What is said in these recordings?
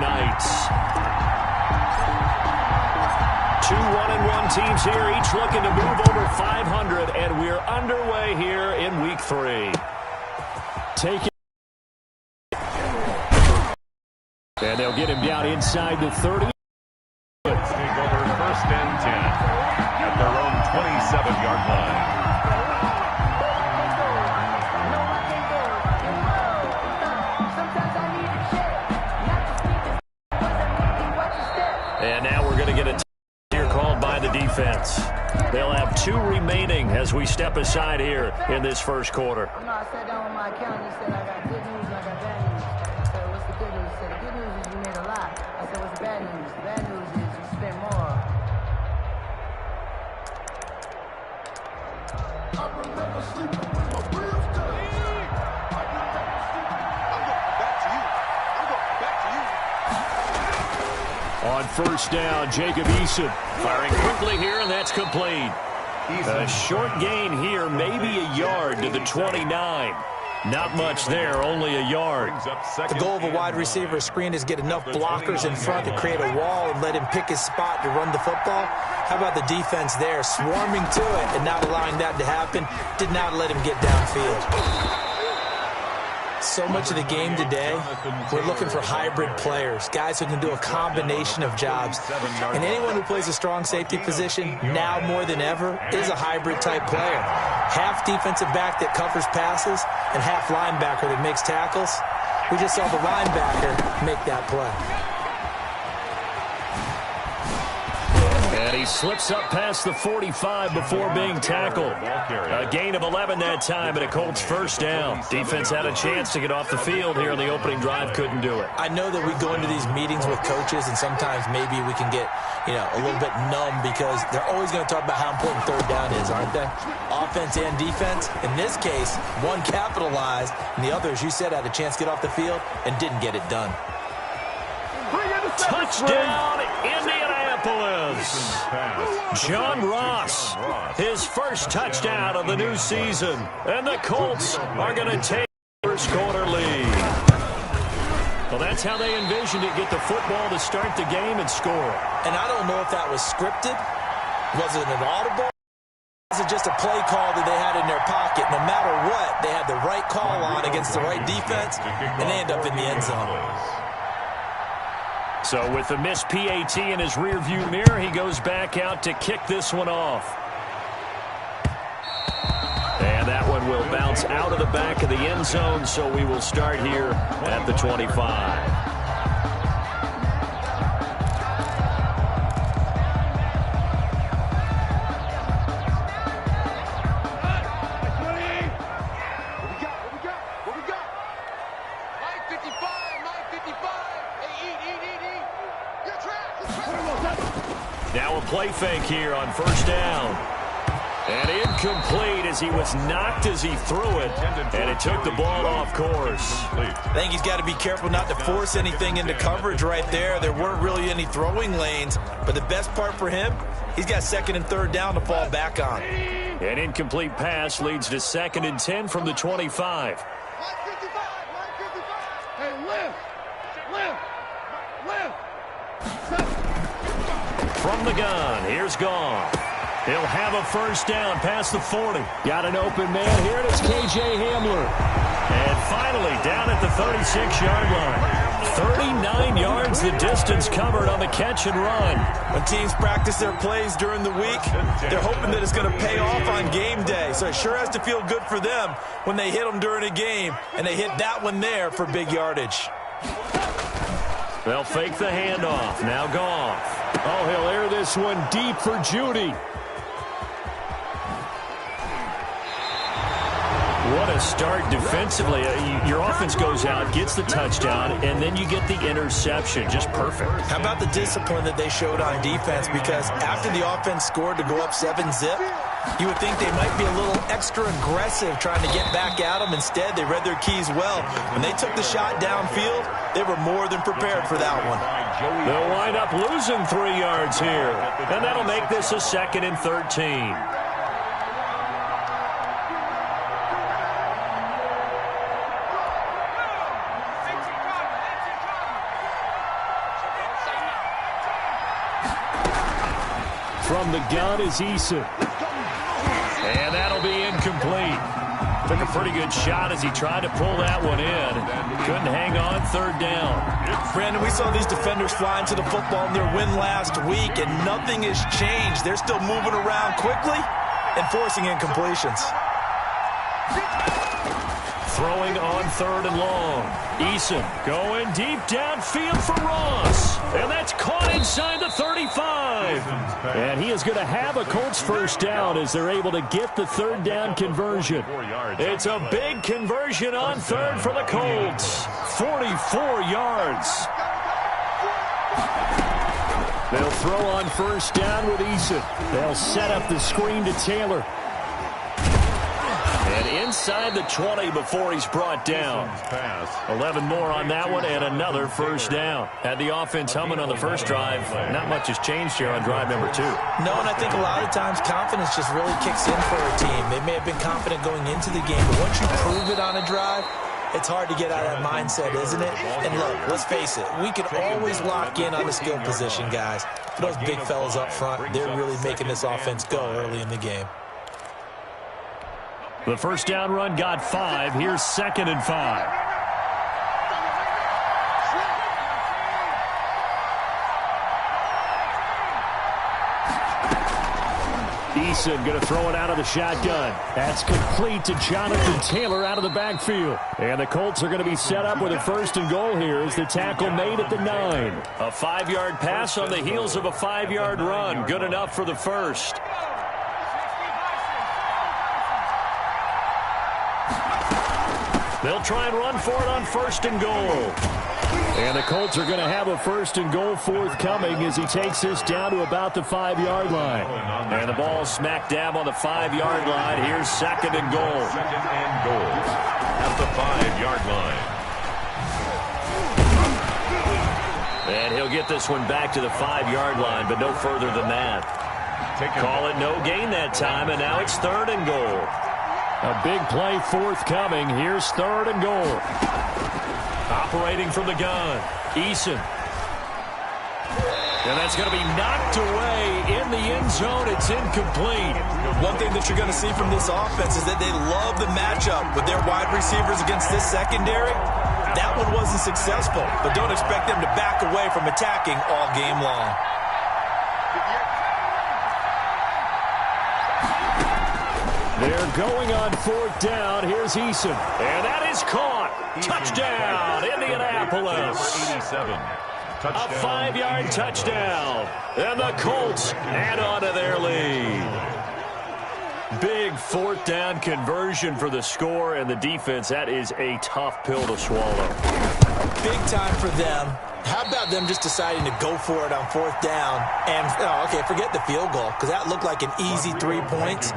Knights. 2 1-1 teams here, each looking to move over 500, and we're underway here in Week 3. Take it. And they'll get him down inside the 30. Take over 1st and 10 at their own 27-yard line. And now we're going to get a here called by the defense. They'll have 2 remaining as we step aside here in this first quarter. I sat down with my accountant and said, I got good news and I got bad news. I said, what's the good news? He said, the good news is you made a lot. I said, what's the bad news? The bad news is you spent more. I remember sleeping with my ribs down. I'm going back to you. I'm going back to you. On 1st down, Jacob Eason firing quickly here, and that's complete. A short gain here, maybe a yard to the 29. Not much there, only a yard. The goal of a wide receiver screen is get enough blockers in front to create a wall and let him pick his spot to run the football. How about the defense there, swarming to it and not allowing that to happen? Did not let him get downfield. So much of the game today, we're looking for hybrid players, guys who can do a combination of jobs. And anyone who plays a strong safety position, now more than ever, is a hybrid-type player. Half defensive back that covers passes and half linebacker that makes tackles. We just saw the linebacker make that play. And he slips up past the 45 before being tackled. A gain of 11 that time and a Colts 1st down. Defense had a chance to get off the field here in the opening drive, couldn't do it. I know that we go into these meetings with coaches and sometimes maybe we can get, a little bit numb because they're always going to talk about how important 3rd down is, aren't they? Offense and defense. In this case, one capitalized and the other, as you said, had a chance to get off the field and didn't get it done. Touchdown, Indianapolis. John Ross, his first touchdown of the new season. And the Colts are going to take the first quarter lead. Well, that's how they envisioned it, get the football to start the game and score. And I don't know if that was scripted. Was it an audible? Was it just a play call that they had in their pocket? No matter what, they had the right call on against the right defense, and they end up in the end zone. So with the missed PAT in his rearview mirror, he goes back out to kick this one off. And that one will bounce out of the back of the end zone, so we will start here at the 25. Now a play fake here on 1st down. And incomplete as he was knocked as he threw it. And it took the ball off course. I think he's got to be careful not to force anything into coverage right there. There weren't really any throwing lanes. But the best part for him, he's got 2nd and 3rd down to fall back on. An incomplete pass leads to 2nd and 10 from the 25. From the gun, here's Goff. He'll have a 1st down past the 40. Got an open man here, and it's K.J. Hamler. And finally, down at the 36-yard line. 39 yards the distance covered on the catch and run. When teams practice their plays during the week, they're hoping that it's going to pay off on game day. So it sure has to feel good for them when they hit them during a game, and they hit that one there for big yardage. They'll fake the handoff. Now Goff. Oh, he'll air this one deep for Judy. What a start defensively. Your offense goes out, gets the touchdown, and then you get the interception. Just perfect. How about the discipline that they showed on defense? Because after the offense scored to go up 7-zip, you would think they might be a little extra aggressive trying to get back at them. Instead, they read their keys well. When they took the shot downfield, they were more than prepared for that one. They'll wind up losing 3 yards here, and that'll make this a 2nd and 13. From the gun is Ucme. And that'll be incomplete. Took a pretty good shot as he tried to pull that one in. Couldn't hang on, third down. Brandon, we saw these defenders fly into the football in their win last week, and nothing has changed. They're still moving around quickly and forcing incompletions. Throwing on third and long. Ucme going deep downfield for Ross. And that's caught inside the 35. And he is going to have a Colts first down as they're able to get the third down conversion. It's a big conversion on third for the Colts. 44 yards. They'll throw on first down with Ucme. They'll set up the screen to Taylor. And inside the 20 before he's brought down. 11 more on that one and another first down. Had the offense humming on the first drive. Not much has changed here on drive number 2. No, and I think a lot of times confidence just really kicks in for a team. They may have been confident going into the game, but once you prove it on a drive, it's hard to get out of that mindset, isn't it? And look, let's face it, we can always lock in on the skill position, guys. But those big fellas up front, they're really making this offense go early in the game. The first down run got 5. Here's 2nd and 5. Ucme going to throw it out of the shotgun. That's complete to Jonathan Taylor out of the backfield. And the Colts are going to be set up with a first and goal here as the tackle made at the 9. A 5-yard pass on the heels of a 5-yard run. Good enough for the first. They'll try and run for it on first and goal. And the Colts are going to have a first and goal forthcoming as he takes this down to about the 5-yard line. And the ball smack dab on the 5-yard line. Here's 2nd and goal. 2nd and goal at the 5-yard line. And he'll get this one back to the 5-yard line, but no further than that. Call it no gain that time, and now it's 3rd and goal. A big play forthcoming. Here's 3rd and goal. Operating from the gun, Ucme. And that's going to be knocked away in the end zone. It's incomplete. One thing that you're going to see from this offense is that they love the matchup with their wide receivers against this secondary. That one wasn't successful, but don't expect them to back away from attacking all game long. They're going on 4th down. Here's Ucme. And that is caught. Touchdown, Indianapolis. 87. A 5-yard touchdown. And the Colts add on to their lead. Big 4th down conversion for the score, and the defense, that is a tough pill to swallow. Big time for them. How about them just deciding to go for it on 4th down? And, forget the field goal, because that looked like an easy 3 points.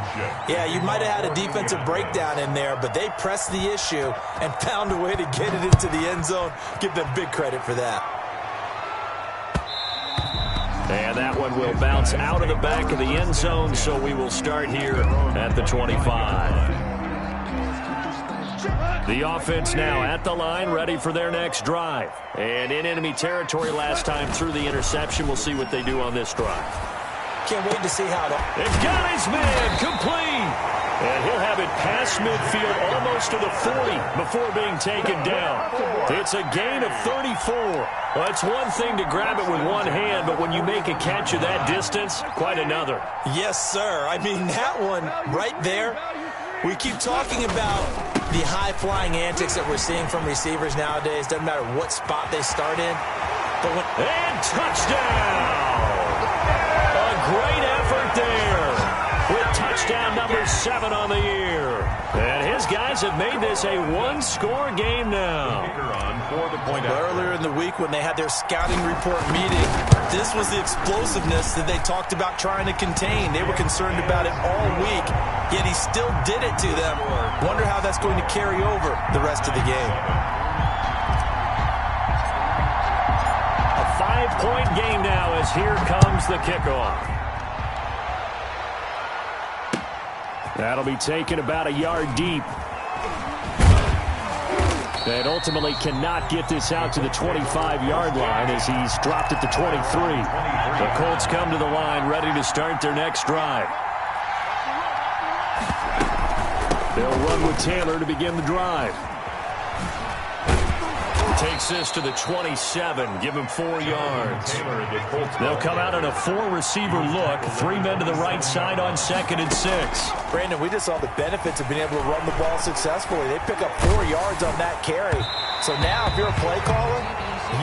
Yeah, you might have had a defensive breakdown in there, but they pressed the issue and found a way to get it into the end zone. Give them big credit for that. And that one will bounce out of the back of the end zone, so we will start here at the 25. The offense now at the line, ready for their next drive. And in enemy territory last time through the interception. We'll see what they do on this drive. Can't wait to see how They've got his man complete. And he'll have it past midfield almost to the 40 before being taken down. It's a gain of 34. Well, it's one thing to grab it with one hand, but when you make a catch of that distance, quite another. Yes, sir. I mean, that one right there, we keep talking about the high-flying antics that we're seeing from receivers nowadays. Doesn't matter what spot they start in. But and touchdown! A great effort there with touchdown number 7 on the year. And his guys have made this a one-score game now. Earlier in the week when they had their scouting report meeting, this was the explosiveness that they talked about trying to contain. They were concerned about it all week, yet he still did it to them. Wonder how that's going to carry over the rest of the game. A 5-point game now as here comes the kickoff. That'll be taken about a yard deep. And ultimately cannot get this out to the 25-yard line as he's dropped at the 23. The Colts come to the line ready to start their next drive. They'll run with Taylor to begin the drive. Takes this to the 27. Give him 4 yards. They'll come out in a 4-receiver look. 3 men to the right side on 2nd and 6. Brandon, we just saw the benefits of being able to run the ball successfully. They pick up 4 yards on that carry. So now if you're a play caller,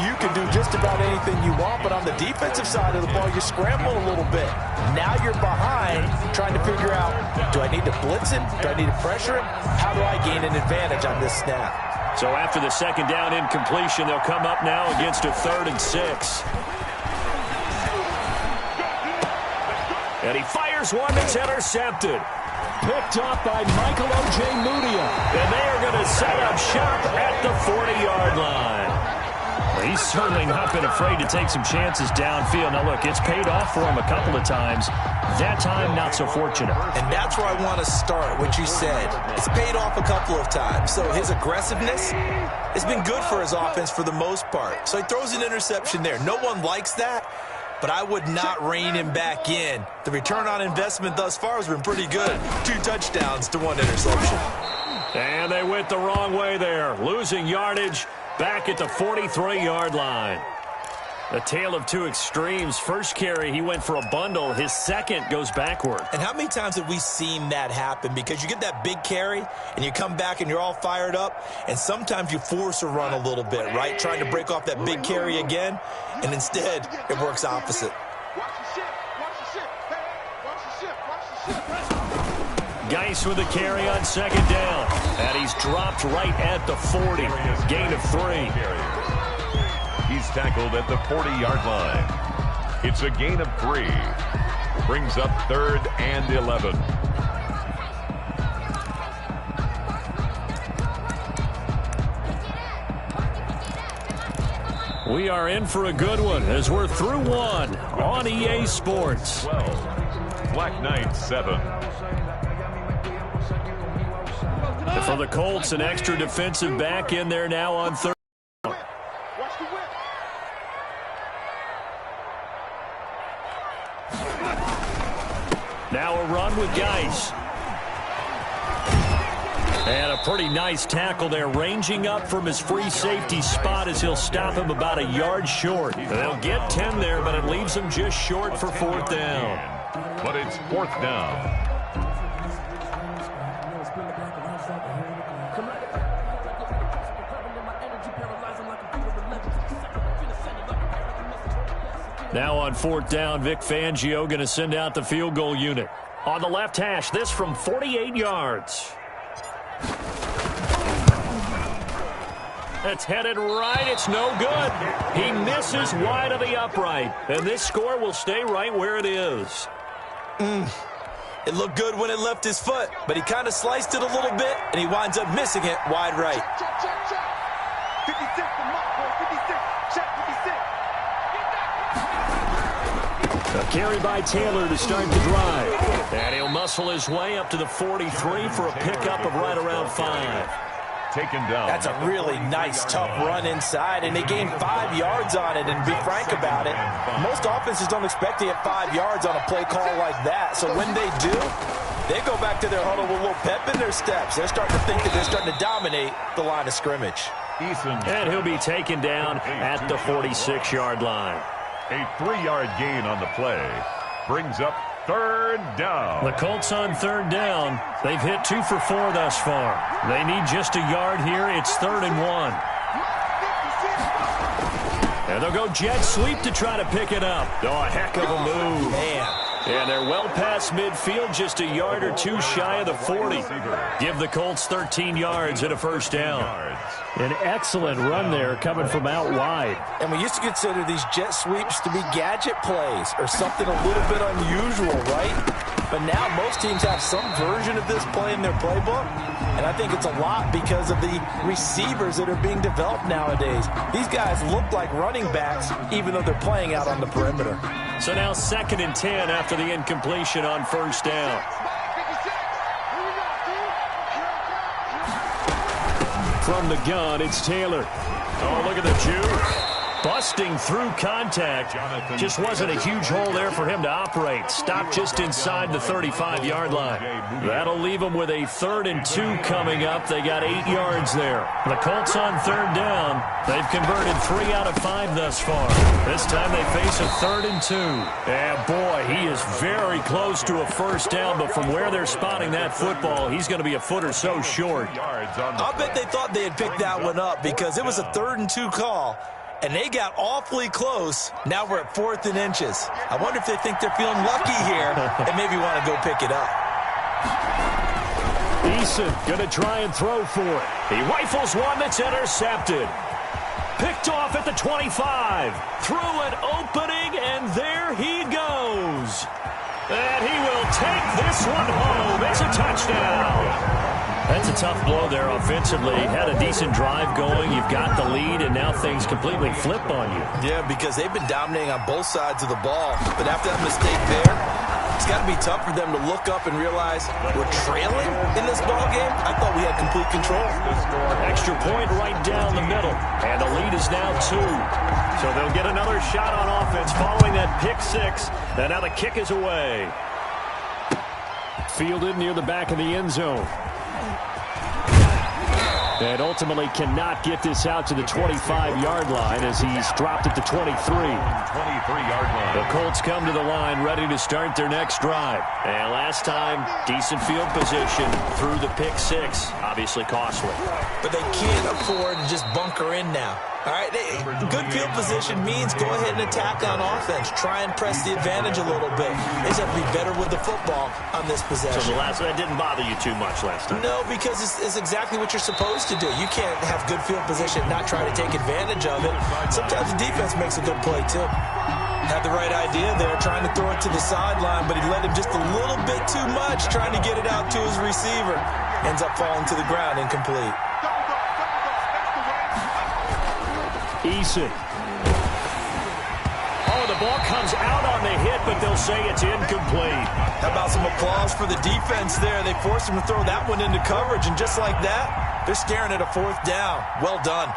you can do just about anything you want. But on the defensive side of the ball, you're scrambling a little bit. Now you're behind trying to figure out, do I need to blitz him? Do I need to pressure him? How do I gain an advantage on this snap? So after the 2nd down incompletion, they'll come up now against a 3rd and 6. And he fires one that's intercepted. Picked off by Michael Ojemudia. And they are going to set up shop at the 40-yard line. Well, he's certainly not been afraid to take some chances downfield. Now, look, it's paid off for him a couple of times. That time, not so fortunate. And that's where I want to start, what you said. It's paid off a couple of times. So his aggressiveness has been good for his offense for the most part. So he throws an interception there. No one likes that, but I would not rein him back in. The return on investment thus far has been pretty good. 2 touchdowns to 1 interception. And they went the wrong way there, losing yardage back at the 43-yard line. A tale of 2 extremes. First carry, he went for a bundle. His second goes backward. And how many times have we seen that happen? Because you get that big carry, and you come back and you're all fired up, and sometimes you force a run a little bit, right? Trying to break off that big carry again, and instead it works opposite. Geis with a carry on 2nd down. And he's dropped right at the 40. Gain of 3. He's tackled at the 40-yard line. It's a gain of 3. Brings up 3rd and 11. We are in for a good one as we're through 1 on EA Sports. 12. Black Knight 7. For the Colts, an extra defensive back in there now on 3rd. Now a run with Geis. And a pretty nice tackle there, ranging up from his free safety spot as he'll stop him about a yard short. They'll get 10 there, but it leaves him just short for 4th down. But it's 4th down. Now on 4th down, Vic Fangio going to send out the field goal unit. On the left hash, this from 48 yards. It's headed right. It's no good. He misses wide of the upright. And this score will stay right where it is. It looked good when it left his foot, but he kind of sliced it a little bit, and he winds up missing it wide right. A carry by Taylor to start the drive. And he'll muscle his way up to the 43 for a pickup of right around 5. Taken down. That's a really nice, tough run inside, and they gained 5 yards on it. And to be frank about it, most offenses don't expect to get 5 yards on a play call like that. So when they do, they go back to their huddle with a little pep in their steps. They're starting to think that they're starting to dominate the line of scrimmage. And he'll be taken down at the 46-yard line. A 3-yard gain on the play. Brings up 3rd down. The Colts on 3rd down. They've hit 2 for 4 thus far. They need just a yard here. It's 3rd and 1. And they'll go jet sweep to try to pick it up. Oh, a heck of a move. Man. And they're well past midfield, just a yard or 2 shy of the 40. Give the Colts 13 yards and a 1st down. An excellent run there coming from out wide. And we used to consider these jet sweeps to be gadget plays or something a little bit unusual, right? But now most teams have some version of this play in their playbook. And I think it's a lot because of the receivers that are being developed nowadays. These guys look like running backs even though they're playing out on the perimeter. So now 2nd and 10 after the incompletion on 1st down. From the gun, it's Taylor. Oh, look at the juke. Busting through contact. Just wasn't a huge hole there for him to operate. Stopped just inside the 35-yard line. That'll leave them with a 3rd and 2 coming up. They got 8 yards there. The Colts on 3rd down. They've converted 3 out of 5 thus far. This time they face a 3rd and 2. And boy, he is very close to a first down, but from where they're spotting that football, he's going to be a foot or so short. I'll bet they thought they had picked that one up because it was a 3rd and 2 call. And they got awfully close. Now we're at 4th and inches. I wonder if they think they're feeling lucky here and maybe want to go pick it up. Eason going to try and throw for it. He rifles one that's intercepted. Picked off at the 25. Through an opening, and there he goes. And he will take this one home. It's a touchdown. That's a tough blow there offensively. Had a decent drive going. You've got the lead, and now things completely flip on you. Yeah, because they've been dominating on both sides of the ball. But after that mistake there, it's got to be tough for them to look up and realize we're trailing in this ball game. I thought we had complete control. Extra point right down the middle, and the lead is now 2. So they'll get another shot on offense following that pick 6, and now the kick is away. Fielded near the back of the end zone. And ultimately cannot get this out to the 25-yard line as he's dropped at the 23. 23-yard line. The Colts come to the line ready to start their next drive. And last time, decent field position through the pick 6. Obviously costly. But they can't afford to just bunker in now. All right, good field position means go ahead and attack on offense. Try and press the advantage a little bit. They just have to be better with the football on this possession. So that didn't bother you too much last time? No, because it's exactly what you're supposed to do. You can't have good field position and not try to take advantage of it. Sometimes the defense makes a good play, too. Had the right idea there, trying to throw it to the sideline, but he let him just a little bit too much, trying to get it out to his receiver. Ends up falling to the ground, incomplete. Eason. Oh, the ball comes out on the hit, but they'll say it's incomplete. How about some applause for the defense there? They forced him to throw that one into coverage, and just like that, they're staring at a 4th down. Well done.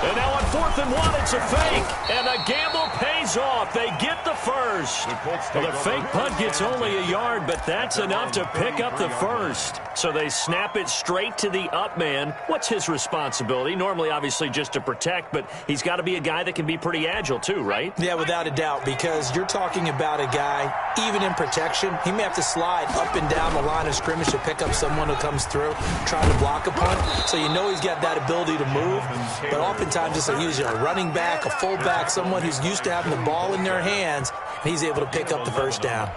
And now on 4th and 1, it's a fake. And the gamble pays off. They get the first. Well, the fake punt gets only a yard, but that's enough to pick up the first. So they snap it straight to the up man. What's his responsibility? Normally, obviously, just to protect, but he's got to be a guy that can be pretty agile too, right? Yeah, without a doubt, because you're talking about a guy, even in protection, he may have to slide up and down the line of scrimmage to pick up someone who comes through, trying to block a punt. So you know he's got that ability to move, but oftentimes it's usually a running back, a fullback, someone who's used to having the ball in their hands, and he's able to pick up the first down.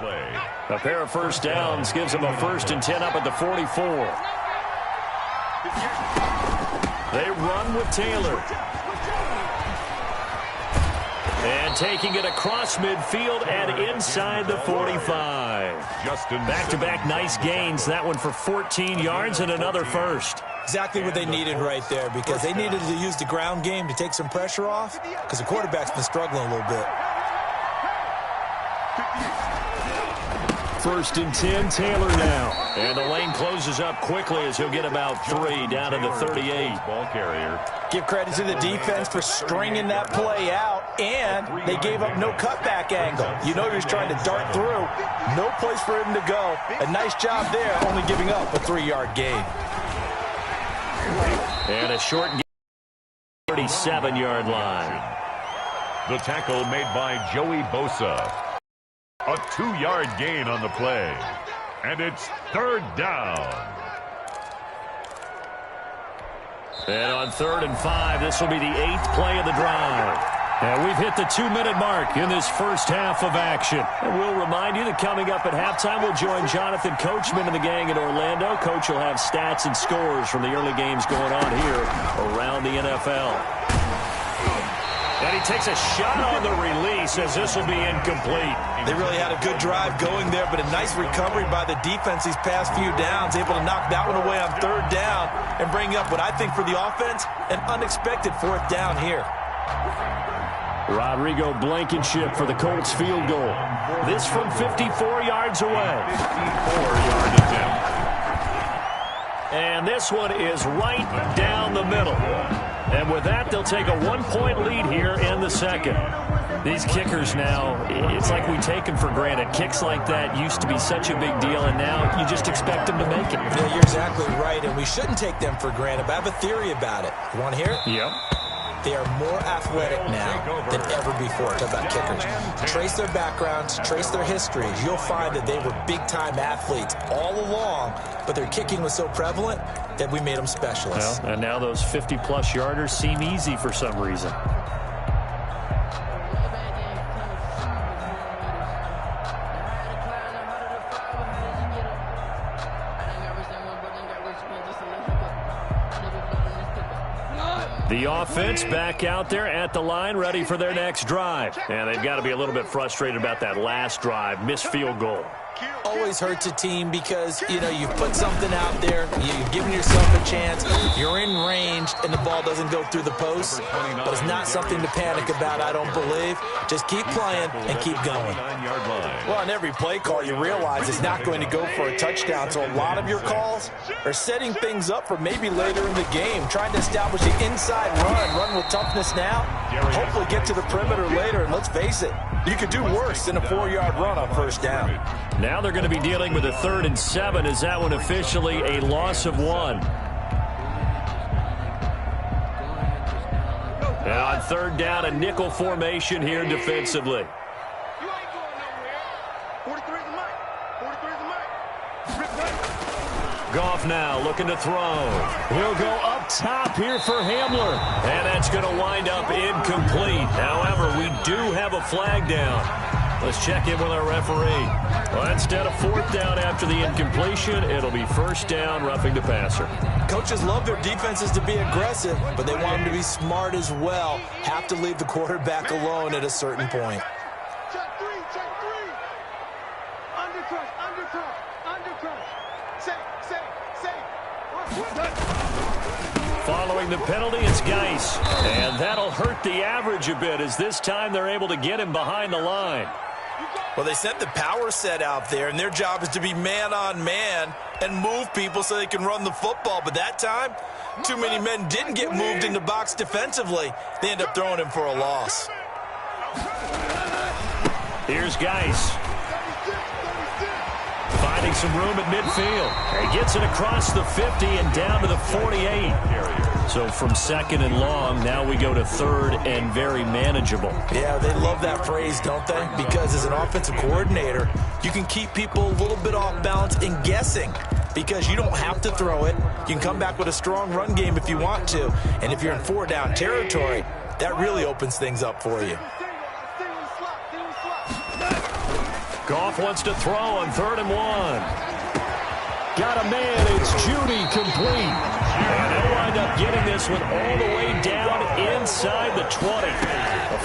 A pair of first downs gives them a 1st and 10 up at the 44. They run with Taylor. And taking it across midfield and inside the 45. Back-to-back nice gains. That one for 14 yards and another first. Exactly what they needed right there, because they needed to use the ground game to take some pressure off, because the quarterback's been struggling a little bit. 1st and 10, Taylor now. And the lane closes up quickly as he'll get about 3 down to the 38. Ball carrier. Give credit to the defense for stringing that play out, and they gave up no cutback angle. You know he was trying to dart through. No place for him to go. A nice job there, only giving up a 3-yard gain. And a short gain, 37-yard line. The tackle made by Joey Bosa. A 2-yard gain on the play. And it's 3rd down. And on 3rd and 5, this will be the 8th play of the drive. And we've hit the 2-minute mark in this first half of action. And we'll remind you that coming up at halftime, we'll join Jonathan Coachman and the gang in Orlando. Coach will have stats and scores from the early games going on here around the NFL. And he takes a shot on the release as this will be incomplete. They really had a good drive going there, but a nice recovery by the defense these past few downs, able to knock that one away on 3rd down and bring up what I think for the offense, an unexpected 4th down here. Rodrigo Blankenship for the Colts field goal. This from 54 yards away. 54-yard attempt. And this one is right down the middle. And with that, they'll take a 1-point lead here in the second. These kickers now, it's like we take them for granted. Kicks like that used to be such a big deal, and now you just expect them to make it. Yeah, you're exactly right, and we shouldn't take them for granted. But I have a theory about it. You want to hear it? Yep. They are more athletic now than ever before. Talk about kickers. Trace their backgrounds, trace their histories. You'll find that they were big-time athletes all along, but their kicking was so prevalent that we made them specialists. Well, and now those 50-plus yarders seem easy for some reason. The offense back out there at the line, ready for their next drive. And they've got to be a little bit frustrated about that last drive, missed field goal. Always hurts a team because, you know, you've put something out there, you've given yourself a chance, you're in range, and the ball doesn't go through the post. But it's not something to panic about, I don't believe. Just keep playing and keep going. Well, on every play call, you realize it's not going to go for a touchdown, so a lot of your calls are setting things up for maybe later in the game, trying to establish the inside run with toughness now, hopefully get to the perimeter later, and let's face it, you could do worse than a 4-yard run on first down. Now they're going to be dealing with a 3rd and 7. Is that one officially a loss of 1? And on 3rd down, a nickel formation here defensively. Goff now looking to throw. He'll go up top here for Hamler. And that's going to wind up incomplete. However, we do have a flag down. Let's check in with our referee. Well, instead of 4th down after the incompletion, it'll be 1st down, roughing the passer. Coaches love their defenses to be aggressive, but they want them to be smart as well. Have to leave the quarterback alone at a certain point. Check three. Undercrush. Following the penalty, it's Geis. And that'll hurt the average a bit as this time they're able to get him behind the line. Well, they sent the power set out there, and their job is to be man-on-man and move people so they can run the football. But that time, too many men didn't get moved in the box defensively. They end up throwing him for a loss. Here's Geis. Finding some room at midfield. He gets it across the 50 and down to the 48. So from 2nd and long, now we go to 3rd and very manageable. Yeah, they love that phrase, don't they? Because as an offensive coordinator, you can keep people a little bit off balance and guessing because you don't have to throw it. You can come back with a strong run game if you want to. And if you're in 4-down territory, that really opens things up for you. Goff wants to throw on 3rd and 1. Got a man. It's Judy complete. And they'll wind up getting this one all the way down inside the 20.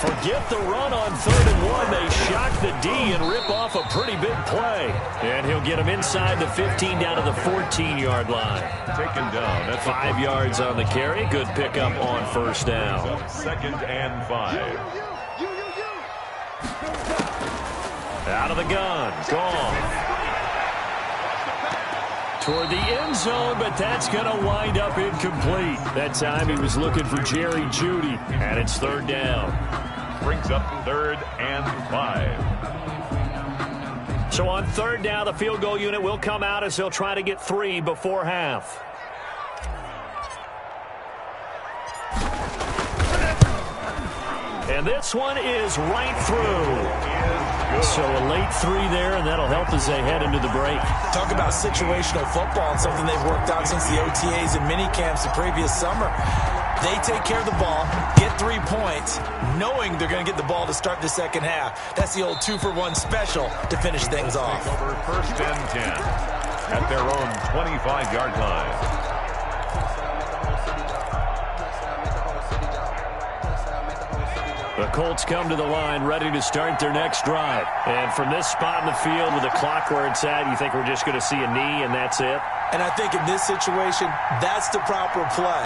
Forget the run on 3rd and 1. They shock the D and rip off a pretty big play. And he'll get him inside the 15 down to the 14-yard line. Taken down. That's 5 yards on the carry. Good pickup on 1st down. 2nd and 5. Out of the gun. Gone. Toward the end zone, but that's going to wind up incomplete. That time he was looking for Jerry Jeudy, and it's 3rd down. Brings up 3rd and 5. So on 3rd down, the field goal unit will come out as they'll try to get 3 before half. And this one is right through. So a late 3 there, and that'll help as they head into the break. Talk about situational football and something they've worked out since the OTAs and mini camps the previous summer. They take care of the ball, get 3 points, knowing they're going to get the ball to start the second half. That's the old 2-for-1 special to finish things off. Over 1st and 10 at their own 25-yard line. The Colts come to the line ready to start their next drive. And from this spot in the field with the clock where it's at, you think we're just going to see a knee and that's it? And I think in this situation, that's the proper play.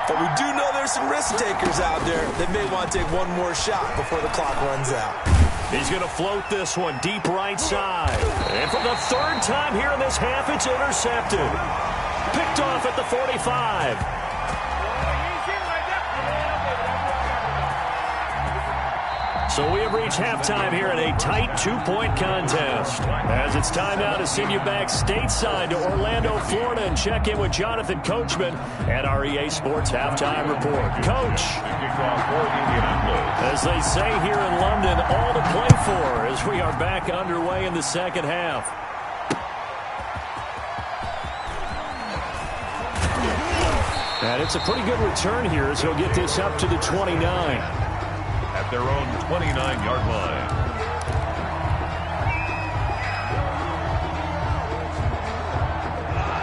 But we do know there's some risk takers out there that may want to take one more shot before the clock runs out. He's going to float this one deep right side. And for the 3rd time here in this half, it's intercepted. Picked picked off at the 45. So we have reached halftime here in a tight two-point contest. As it's time now to send you back stateside to Orlando, Florida, and check in with Jonathan Coachman at our EA Sports Halftime Report. Coach, as they say here in London, all to play for as we are back underway in the second half. And it's a pretty good return here as he'll get this up to the 29. At their own 29-yard line.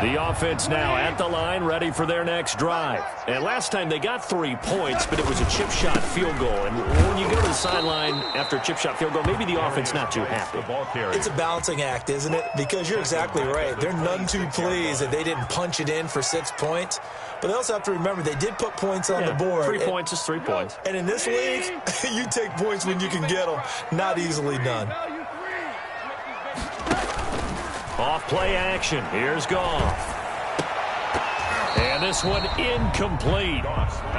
The offense now at the line, ready for their next drive. And last time they got 3 points, but it was a chip shot field goal. And when you go to the sideline after a chip shot field goal, maybe the offense not too happy. It's a balancing act, isn't it? Because you're exactly right. They're none too pleased that they didn't punch it in for 6 points. But they also have to remember they did put points on the board. 3 points is 3 points. And in this league, you take points when you can get them. Not easily done. Off play action. Here's Goff. And this one incomplete.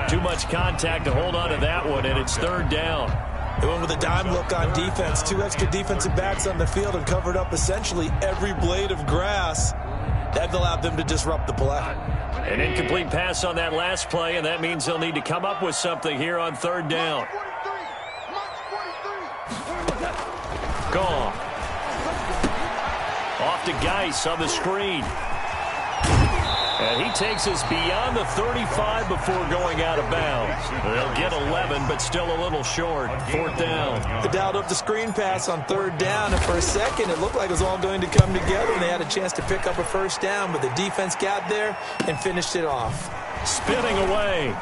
Too much contact to hold on to that one, and it's third down. They went with a dime look on defense. 2 extra defensive backs on the field and covered up essentially every blade of grass. That allowed them to disrupt the play. An incomplete pass on that last play, and that means they'll need to come up with something here on third down. Goff. Off to Geis on the screen. And he takes us beyond the 35 before going out of bounds. They'll get 11, but still a little short. Fourth down. They dialed up the screen pass on third down, and for a second it looked like it was all going to come together, and they had a chance to pick up a first down, but the defense got there and finished it off. Spinning away.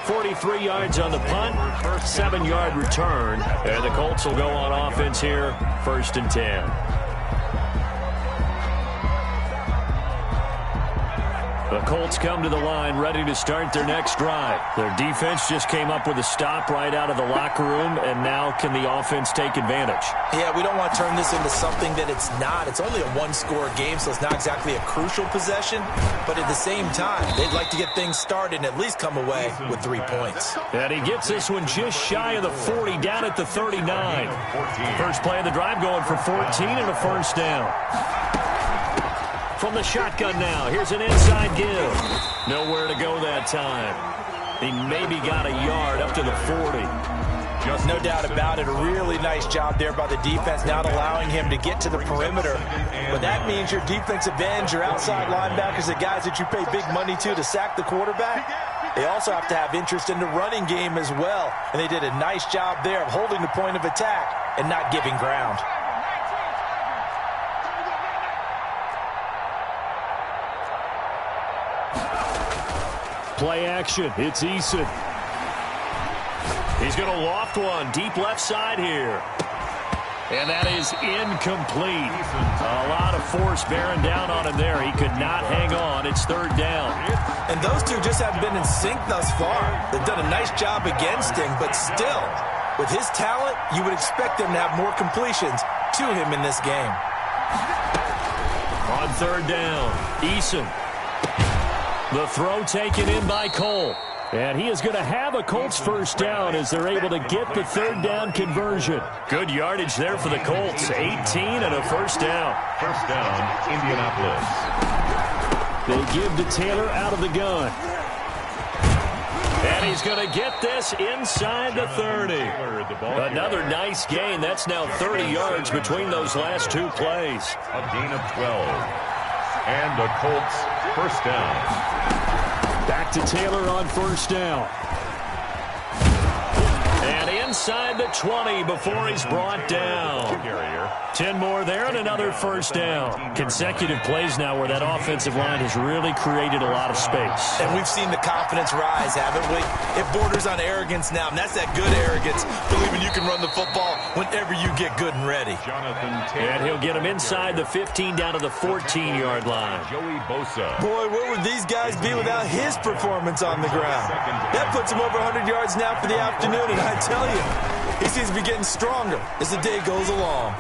43 yards on the punt, 7-yard return, and the Colts will go on offense here, 1st and 10. The Colts come to the line ready to start their next drive. Their defense just came up with a stop right out of the locker room, and now can the offense take advantage? Yeah, we don't want to turn this into something that it's not. It's only a one-score game, so it's not exactly a crucial possession. But at the same time, they'd like to get things started and at least come away with 3 points. And he gets this one just shy of the 40, down at the 39. First play of the drive going for 14 and a first down. From the shotgun now, here's an inside give. Nowhere to go that time. He maybe got a yard up to the 40. Just no doubt about it. A really nice job there by the defense, not allowing him to get to the perimeter. But that means your defensive ends, your outside linebackers, the guys that you pay big money to sack the quarterback, they also have to have interest in the running game as well. And they did a nice job there of holding the point of attack and not giving ground. Play action. It's Eason. He's going to loft one deep left side here. And that is incomplete. A lot of force bearing down on him there. He could not hang on. It's third down. And those two just haven't been in sync thus far. They've done a nice job against him, but still, with his talent, you would expect them to have more completions to him in this game. On third down, Eason. The throw taken in by Cole. And he is going to have a Colts first down as they're able to get the third down conversion. Good yardage there for the Colts. 18 and a first down. First down, Indianapolis. They give to Taylor out of the gun. And he's going to get this inside the 30. Another nice gain. That's now 30 yards between those last 2 plays. A gain of 12. And the Colts first down. Back to Taylor on first down. And inside the 20 before he's brought down. 10 more there and another first down. Consecutive plays now where that offensive line has really created a lot of space. And we've seen the confidence rise, haven't we? It borders on arrogance now, and that's that good arrogance, believing you can run the football whenever you get good and ready. And he'll get him inside the 15 down to the 14-yard line. Joey Bosa. Boy, where would these guys be without his performance on the ground? That puts him over 100 yards now for the afternoon, and I tell you, he seems to be getting stronger as the day goes along.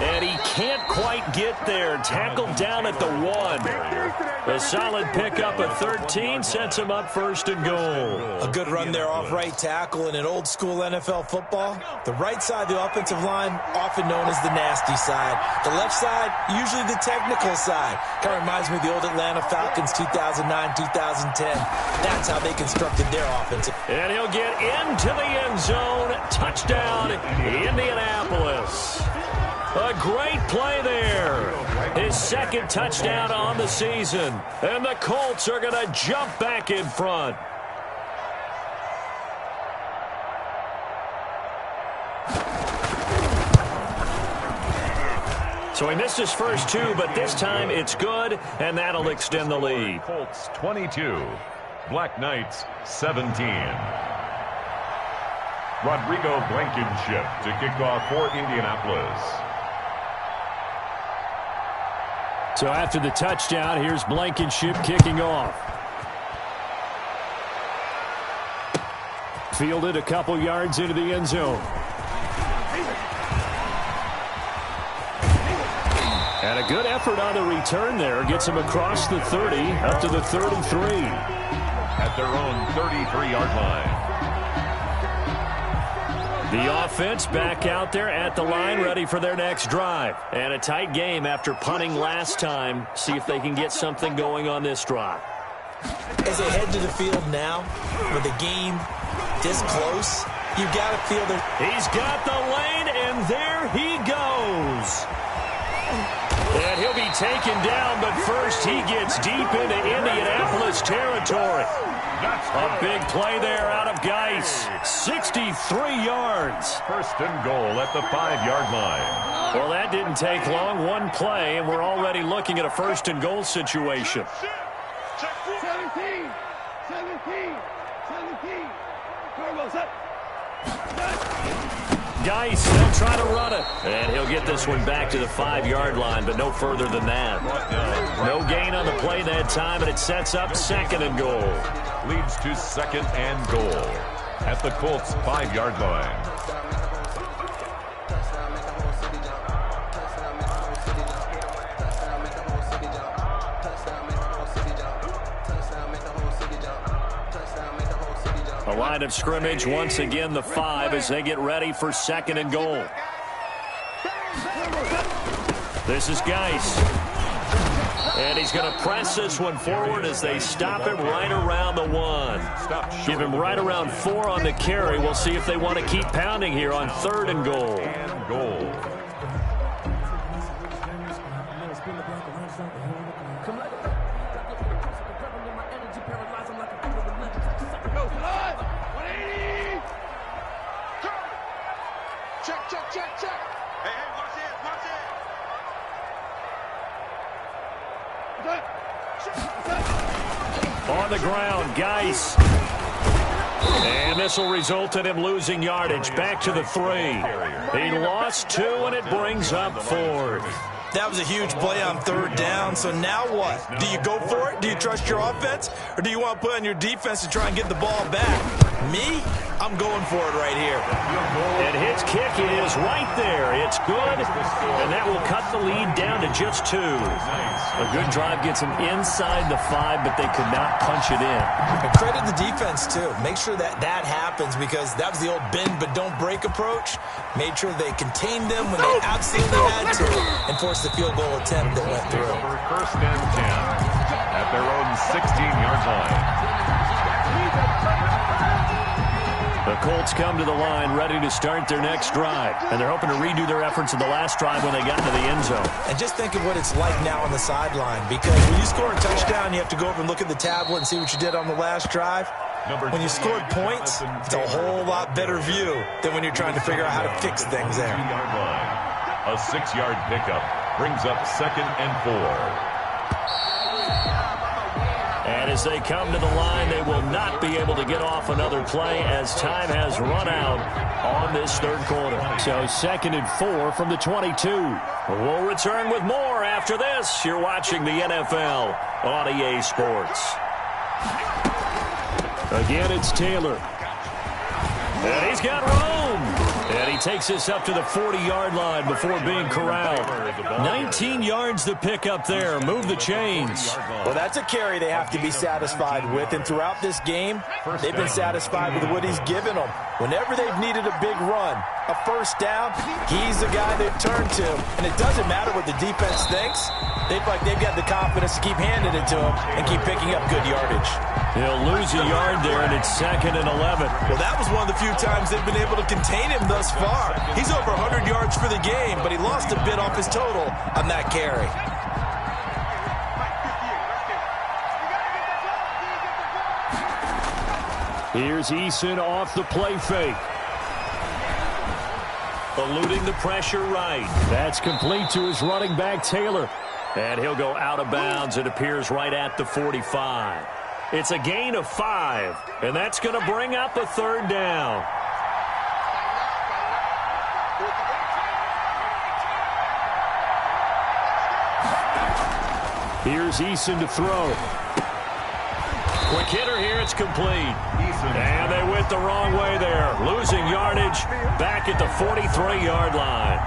And he can't quite get there. Tackled down at the 1. A solid pickup of 13 sets him up first and goal. A good run there off right tackle. In an old school NFL football, the right side of the offensive line, often known as the nasty side. The left side, usually the technical side. Kind of reminds me of the old Atlanta Falcons 2009-2010. That's how they constructed their offense. And he'll get into the end zone. Touchdown, Indianapolis. A great play there. His second touchdown on the season. And the Colts are going to jump back in front. So he missed his first two, but this time it's good, and that'll extend the lead. Colts 22, Black Knights 17. Rodrigo Blankenship to kick off for Indianapolis. So after the touchdown, here's Blankenship kicking off. Fielded a couple yards into the end zone. And a good effort on the return there. Gets him across the 30, up to the 33. At their own 33-yard line. The offense back out there at the line, ready for their next drive. And a tight game after punting last time. See if they can get something going on this drive. As they head to the field now, with the game this close, you got to feel that. He's got the lane, and there he goes. And he'll be taken down, but first he gets deep into Indianapolis territory. A big play there out of Geis. 63 yards. First and goal at the 5-yard line. Well, that didn't take long. One play, and we're already looking at a first and goal situation. 17. Turbo set. Geis, they'll try to run it. And he'll get this one back to the 5-yard line, but no further than that. No gain on the play that time, and it sets up second and goal. Leads to second and goal at the Colts 5-yard line. A line of scrimmage, once again the 5 as they get ready for second and goal. This is Geis. And he's going to press this one forward as they stop him right around the 1. Give him right around 4 on the carry. We'll see if they want to keep pounding here on third and goal. Check. Hey, watch it. On the ground, Geis. And this will result in him losing yardage. Back to the 3. He lost 2, and it brings up 4th. That was a huge play on third down, so now what? Do you go for it? Do you trust your offense? Or do you want to put on your defense to try and get the ball back? Me? I'm going for it right here. And his kick is right there. It's good, and that will cut the lead down to just 2. A good drive gets them inside the 5, but they could not punch it in. And credit the defense, too. Make sure that happens, because that was the old bend but don't break approach. Made sure they contained them when they absolutely had to and forced the field goal attempt that went through. First and 10 at their own 16-yard line. The Colts come to the line ready to start their next drive. And they're hoping to redo their efforts in the last drive when they got into the end zone. And just think of what it's like now on the sideline. Because when you score a touchdown, you have to go over and look at the tablet and see what you did on the last drive. When you scored points, it's a whole lot better view than when you're trying to figure out how to fix things there. A 6-yard pickup brings up second and 4. And as they come to the line, they will not be able to get off another play as time has run out on this third quarter. So second and 4 from the 22. We'll return with more after this. You're watching the NFL on EA Sports. Again, it's Taylor. And he's got room. And he takes this up to the 40-yard line before being corralled. 19 yards to pick up there. Move the chains. Well, that's a carry they have to be satisfied with. And throughout this game, they've been satisfied with what he's given them. Whenever they've needed a big run, a first down, he's the guy they've turned to. And it doesn't matter what the defense thinks. They've got the confidence to keep handing it to him and keep picking up good yardage. He'll lose a yard there, and it's 2nd and 11. Well, that was one of the few times they've been able to contain him thus far. He's over 100 yards for the game, but he lost a bit off his total on that carry. Here's Eason off the play fake. Eluding the pressure right. That's complete to his running back, Taylor. And he'll go out of bounds. It appears right at the 45. It's a gain of 5, and that's going to bring up a 3rd down. Here's Eason to throw. Quick hitter here, it's complete. And they went the wrong way there. Losing yardage back at the 43-yard line.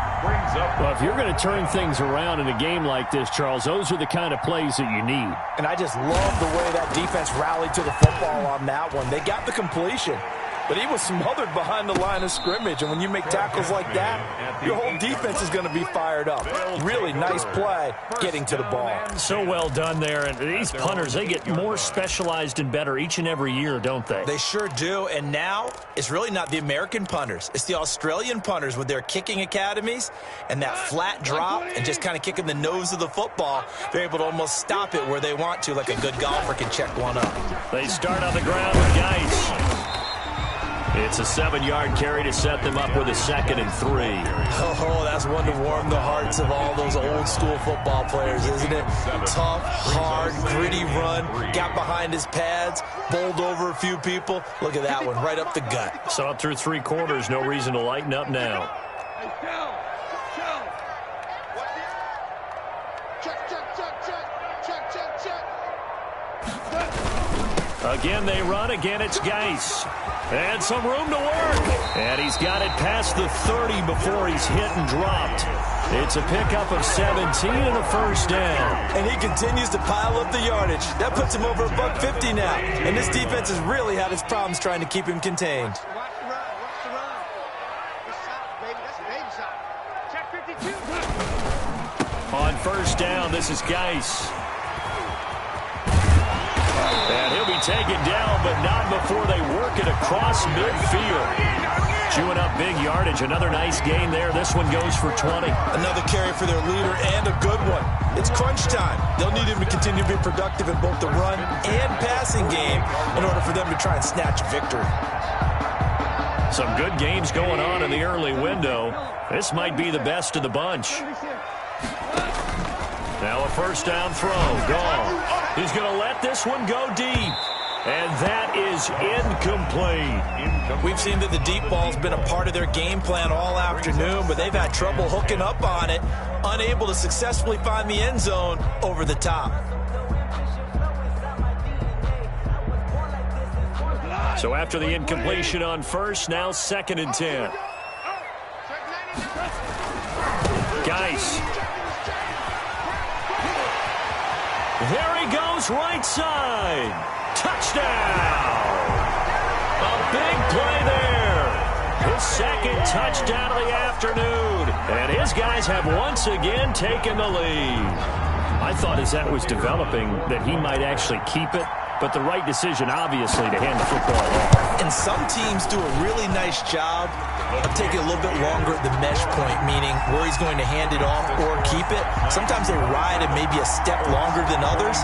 Well, if you're going to turn things around in a game like this, Charles, those are the kind of plays that you need. And I just love the way that defense rallied to the football on that one. They got the completion, but he was smothered behind the line of scrimmage. And when you make tackles like that, your whole defense is going to be fired up. Really nice play getting to the ball. So well done there. And these punters, they get more specialized and better each and every year, don't they? They sure do. And now it's really not the American punters. It's the Australian punters with their kicking academies and that flat drop and just kind of kicking the nose of the football. They're able to almost stop it where they want to, like a good golfer can check one up. They start on the ground with Geis. It's a 7-yard carry to set them up with a 2nd and 3. Oh, that's one to warm the hearts of all those old-school football players, isn't it? Tough, hard, gritty run, got behind his pads, bowled over a few people. Look at that one, right up the gut. Saw it through 3 quarters, no reason to lighten up now. Again, they run. Again, it's Geis. And some room to work. And he's got it past the 30 before he's hit and dropped. It's a pickup of 17 and a 1st down. And he continues to pile up the yardage. That puts him over $150 now. And this defense has really had its problems trying to keep him contained. Watch the run. Watch the run. Good shot, baby. That's a baby shot. Check 52. On 1st down, this is Geis. And he'll be taken down, but not before they work it across midfield. Chewing up big yardage. Another nice gain there. This one goes for 20. Another carry for their leader and a good one. It's crunch time. They'll need him to continue to be productive in both the run and passing game in order for them to try and snatch victory. Some good games going on in the early window. This might be the best of the bunch. Now a 1st down throw. Gone. He's going to let this one go deep. And that is incomplete. We've seen that the deep ball's been a part of their game plan all afternoon, but they've had trouble hooking up on it, unable to successfully find the end zone over the top. So after the incompletion on 1st, now 2nd and 10. Geis. There he goes, right side. Touchdown. A big play there. His 2nd touchdown of the afternoon. And his guys have once again taken the lead. I thought as that was developing that he might actually keep it, but the right decision, obviously, to hand the football off. And some teams do a really nice job of taking a little bit longer at the mesh point, meaning where he's going to hand it off or keep it. Sometimes they ride it maybe a step longer than others.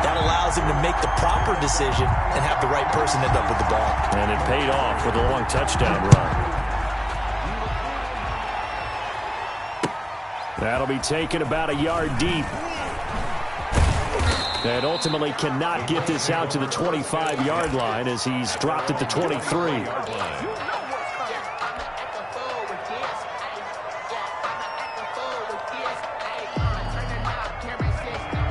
That allows him to make the proper decision and have the right person end up with the ball. And it paid off with a long touchdown run. That'll be taken about a yard deep. And ultimately cannot get this out to the 25-yard line as he's dropped at the 23.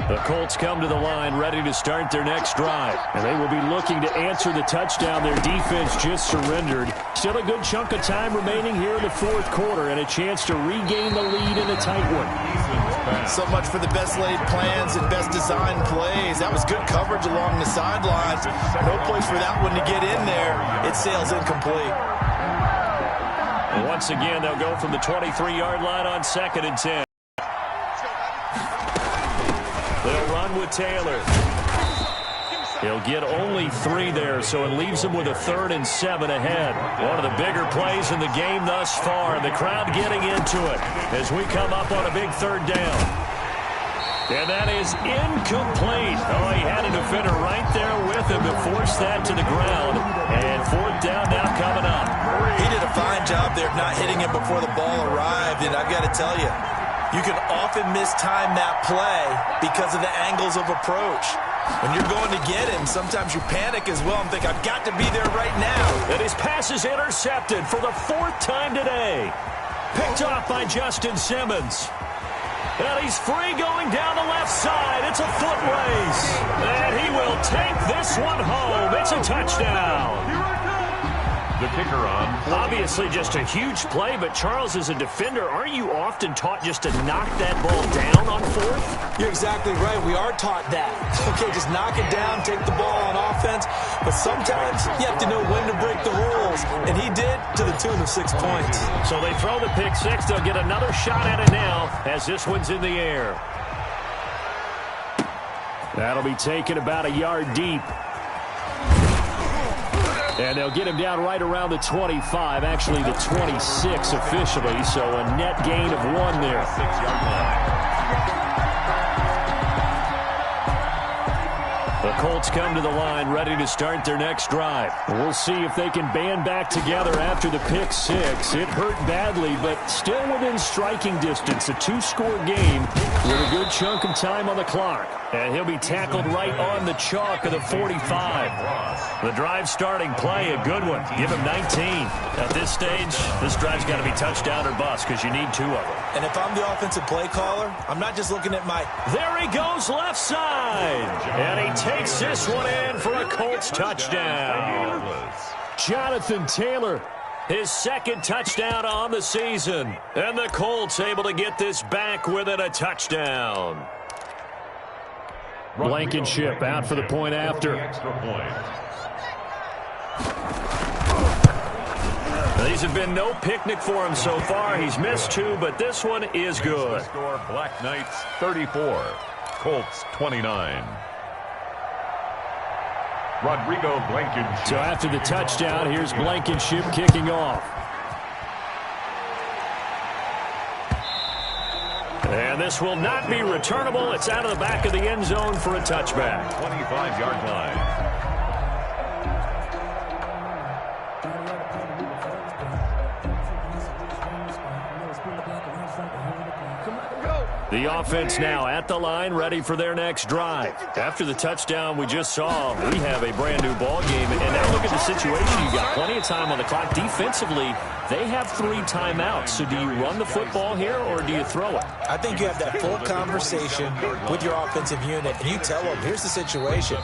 The Colts come to the line ready to start their next drive. And they will be looking to answer the touchdown their defense just surrendered. Still a good chunk of time remaining here in the fourth quarter and a chance to regain the lead in a tight one. So much for the best laid plans and best designed plays. That was good coverage along the sidelines. No place for that one to get in there. It sails incomplete. Once again, they'll go from the 23-yard line on 2nd and 10. They'll run with Taylor. He'll get only 3 there, so it leaves him with a 3rd and 7 ahead. One of the bigger plays in the game thus far, and the crowd getting into it as we come up on a big 3rd down. And that is incomplete. Oh, he had a defender right there with him to force that to the ground. And 4th down now coming up. He did a fine job there of not hitting him before the ball arrived, and I've got to tell you, you can often mistime that play because of the angles of approach. When you're going to get him, sometimes you panic as well and think, I've got to be there right now. And his pass is intercepted for the 4th time today. Picked off by Justin Simmons. And he's free going down the left side. It's a foot race. And he will take this one home. It's a touchdown. The kicker on. Obviously just a huge play, but Charles, as a defender, aren't you often taught just to knock that ball down on 4th? You're exactly right. We are taught that. Okay, just knock it down, take the ball on offense. But sometimes you have to know when to break the rules. And he did to the tune of 6 points. So they throw the pick 6. They'll get another shot at it now as this one's in the air. That'll be taken about a yard deep. And they'll get him down right around the 25, actually the 26 officially, so a net gain of 1 there. 6-yard line. The Colts come to the line ready to start their next drive. We'll see if they can band back together after the pick 6. It hurt badly, but still within striking distance. A 2-score game with a good chunk of time on the clock. And he'll be tackled right on the chalk of the 45. The drive starting play, a good one. Give him 19. At this stage, this drive's got to be touchdown or bust because you need 2 of them. And if I'm the offensive play caller, I'm not just looking at my... There he goes left side. And he takes this one in for a Colts touchdown. Jonathan Taylor, his 2nd touchdown on the season. And the Colts able to get this back within a touchdown. Blankenship out for the point after. Extra point. These have been no picnic for him so far. He's missed 2, but this one is good. Score Black Knights 34, Colts 29. Rodrigo Blankenship. So after the touchdown, here's Blankenship kicking off. And this will not be returnable. It's out of the back of the end zone for a touchback. 25-yard line. The offense now at the line, ready for their next drive. After the touchdown we just saw, we have a brand new ball game. And now look at the situation. You've got plenty of time on the clock. Defensively, they have 3 timeouts. So do you run the football here or do you throw it? I think you have that full conversation with your offensive unit, and you tell them, here's the situation.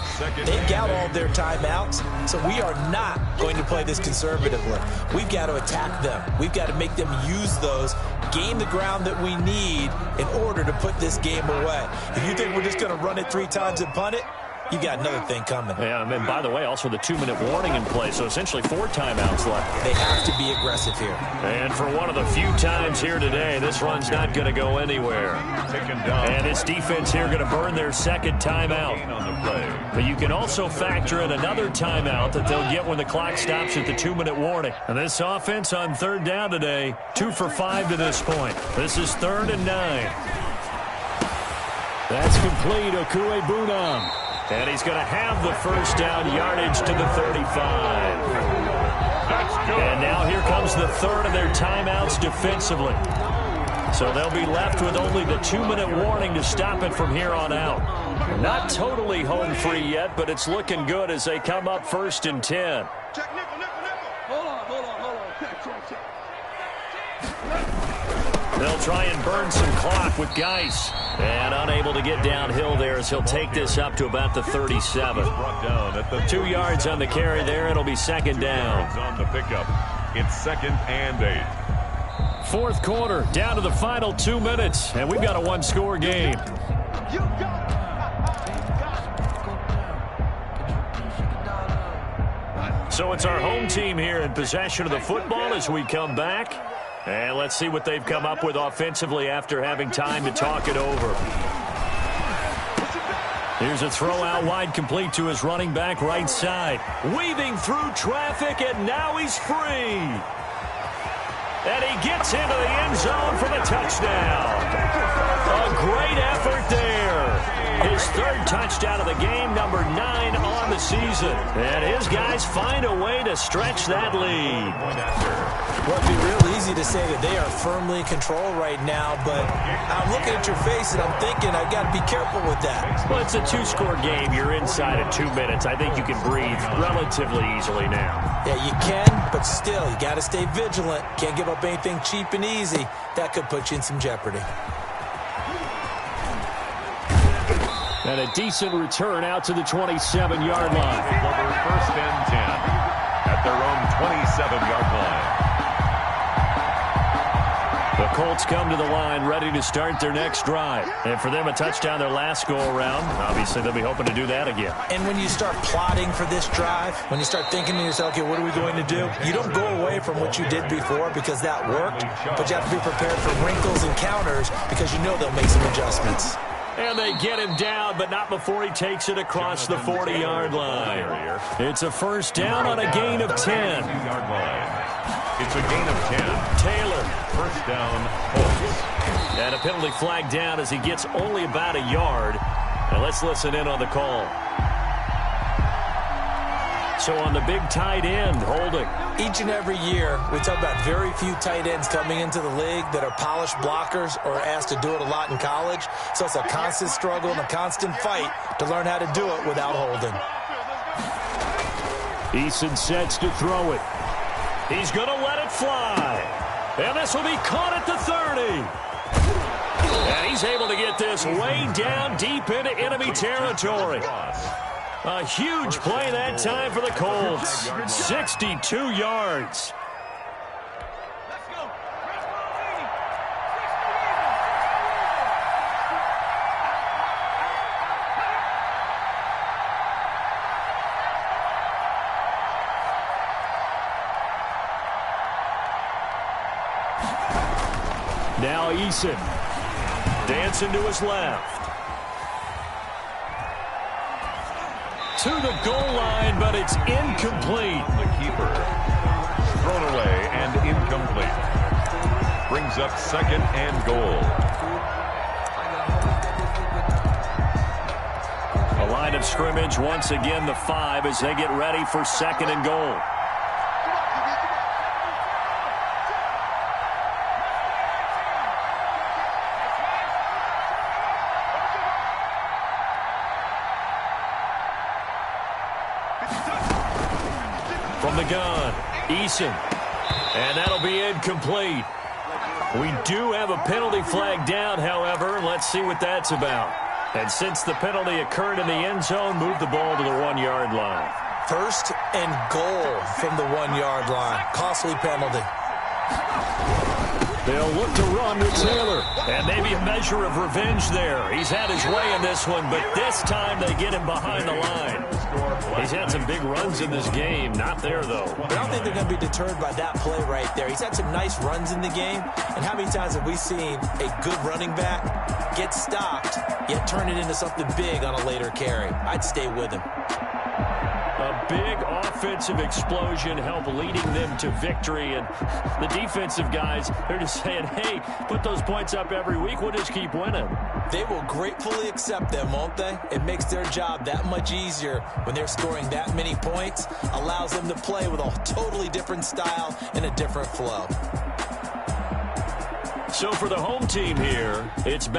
They've got all their timeouts, so we are not going to play this conservatively. We've got to attack them. We've got to make them use those, gain the ground that we need in order to put this game away. If you think we're just going to run it 3 times and punt it, you got another thing coming. Yeah, and by the way, also the 2-minute warning in play, so essentially 4 timeouts left. They have to be aggressive here. And for one of the few times here today, this run's not going to go anywhere. And this defense here going to burn their 2nd timeout. But you can also factor in another timeout that they'll get when the clock stops at the 2-minute warning. And this offense on 3rd down today, 2 for 5 to this point. This is 3rd and 9. That's complete. Ucme Bunam. And he's going to have the 1st down, yardage to the 35. That's good. And now here comes the 3rd of their timeouts defensively. So they'll be left with only the 2-minute warning to stop it from here on out. Not totally home free yet, but it's looking good as they come up 1st and 10. Check nickel. Hold on. Check. They'll try and burn some clock with Geis. And unable to get downhill there as he'll take this up to about the 37. 2 yards on the carry there. It'll be second down. On the pickup. It's 2nd and 8. Fourth quarter, down to the final 2 minutes. And we've got a one-score game. You got So it's our home team here in possession of the football as we come back. And let's see what they've come up with offensively after having time to talk it over. Here's a throw out wide, complete to his running back right side. Weaving through traffic, and now he's free. And he gets into the end zone for the touchdown. A great effort there. His 3rd touchdown of the game, number 9 on the season. And his guys find a way to stretch that lead. Well, it'd be real easy to say that they are firmly in control right now, but I'm looking at your face and I'm thinking I've got to be careful with that. Well, it's a 2-score game. You're inside of 2 minutes. I think you can breathe relatively easily now. Yeah, you can, but still, you got to stay vigilant. Can't give up anything cheap and easy. That could put you in some jeopardy. And a decent return out to the 27-yard line. Over 1st and 10 at their own 27-yard line. The Colts come to the line ready to start their next drive. And for them, a touchdown their last go-around. Obviously, they'll be hoping to do that again. And when you start plotting for this drive, when you start thinking to yourself, okay, what are we going to do? You don't go away from what you did before because that worked, but you have to be prepared for wrinkles and counters because you know they'll make some adjustments. And they get him down, but not before he takes it across the 40-yard line. It's a first down on a gain of 10. It's a gain of 10. Taylor. First down, Colts. And a penalty flag down as he gets only about a yard. And let's listen in on the call. So on the big tight end, holding. Each and every year, we talk about very few tight ends coming into the league that are polished blockers or asked to do it a lot in college. So it's a constant struggle and a constant fight to learn how to do it without holding. Eason sets to throw it. He's going to let it fly. And this will be caught at the 30. And he's able to get this way down deep into enemy territory. A huge play that time for the Colts. 62 yards. Now Eason dancing to his left. To the goal line, but it's incomplete. The keeper. Thrown away and incomplete. Brings up 2nd and goal. A line of scrimmage, once again the 5 as they get ready for 2nd and goal. From the gun, Eason. And that'll be incomplete. We do have a penalty flag down, however. Let's see what that's about. And since the penalty occurred in the end zone, move the ball to the 1-yard line. 1st and goal from the 1-yard line. Costly penalty. They'll look to run with Taylor. And maybe a measure of revenge there. He's had his way in this one, but this time they get him behind the line. He's had some big runs in this game. Not there, though. I don't think they're going to be deterred by that play right there. He's had some nice runs in the game. And how many times have we seen a good running back get stopped, yet turn it into something big on a later carry? I'd stay with him. A big offensive explosion helped leading them to victory. And the defensive guys, they're just saying, hey, put those points up every week. We'll just keep winning. They will gratefully accept them, won't they? It makes their job that much easier when they're scoring that many points. Allows them to play with a totally different style and a different flow. So for the home team here, it's